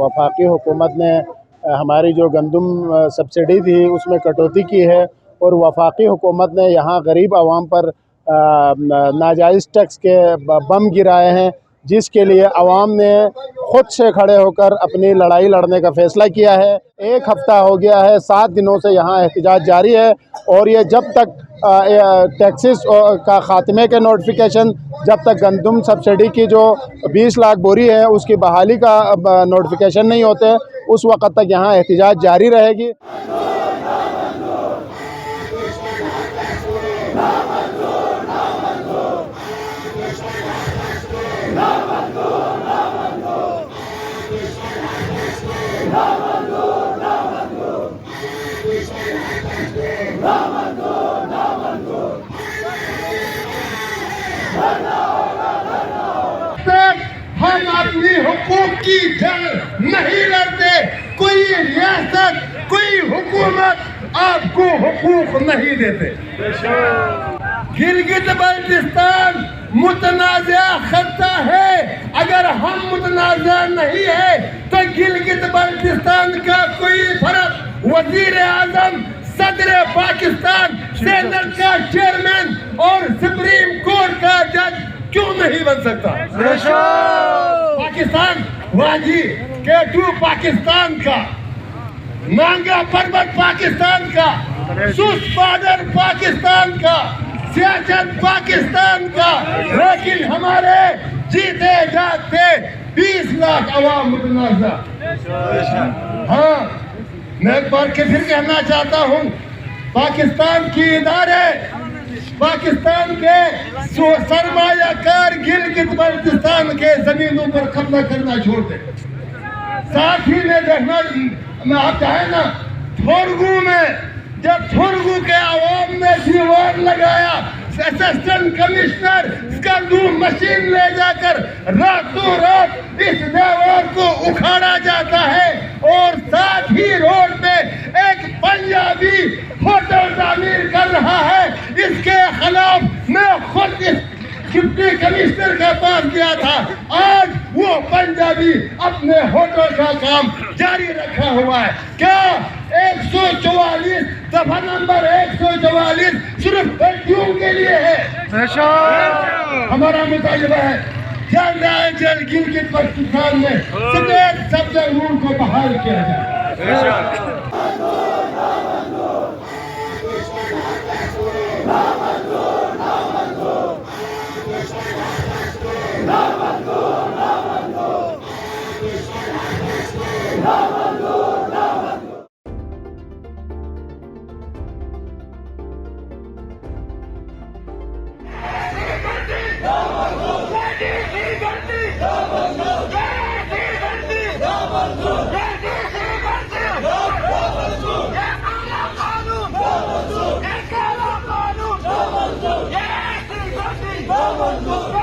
वफाकी हुकूमत ने हमारी जो गंदम सब्सिडी थी उसमें कटौती की है और वफाकी हुकूमत ने यहाँ गरीब आवाम पर नाजायज़ टैक्स के बम गिराए हैं, जिसके लिए आवाम ने खुद से खड़े होकर अपनी लड़ाई लड़ने का फ़ैसला किया है। एक हफ़्ता हो गया है, 7 दिनों से यहाँ एहतजाज जारी है और ये जब तक टैक्सेस का ख़ात्मे के नोटिफिकेशन, जब तक गंदम सब्सिडी की जो 20 लाख बोरी है उसकी बहाली का नोटिफिकेशन नहीं होते, उस वक़्त तक यहाँ एहतजाज जारी रहेगी। हम अपनी हुकूक की जंग नहीं लड़ते। कोई रियासत, कोई हुकूमत आपको हुकूक नहीं देते। गिलगित बल्टिस्तान मुतनाज़ा खत्ता है। अगर हम मुतनाज़ा नहीं है तो गिलगित बल्टिस्तान का कोई फर्क वजीर आजम, सदर पाकिस्तान, सेनेट का चेयरमैन और सुप्रीम कोर्ट का जज क्यों नहीं बन सकता? पाकिस्तान वाजी K2 पाकिस्तान का, नांगा पर्वत पाकिस्तान का, सुस बॉर्डर पाकिस्तान का, सियाचिन पाकिस्तान का, लेकिन हमारे जीते जागते 20 लाख अवाम मुतनाज़ा। हाँ, मैं एक बार के फिर कहना चाहता हूँ, पाकिस्तान की इदारे, पाकिस्तान के सरमायाकार गिलगित बल्टिस्तान के जमीनों पर कब्जा करना छोड़ दे। साथ ही में देखना, मैं आप चाहे ना, थोरगू में जब थोरगू के आवाम ने दीवार लगाया, असिस्टेंट कमिश्नर स्कंदू मशीन ले जाकर रातों रात इस दीवार को उखाड़ा जाता है और साथ ही रोड पे एक पंजाबी होटल तामीर कर रहा है। इसके खिलाफ मैं खुद इस डिप्टी कमिश्नर के पास गया था। आज वो पंजाबी अपने होटल का काम जारी रखा हुआ है। क्या 144 दफा नंबर 144 सिर्फ बेटियों के लिए है? हमारा मुतालिबा है जल्द गिलगित बल्टिस्तान में स्टेट सब्जेक्ट रूल को बहाल किया जाए। Vamos!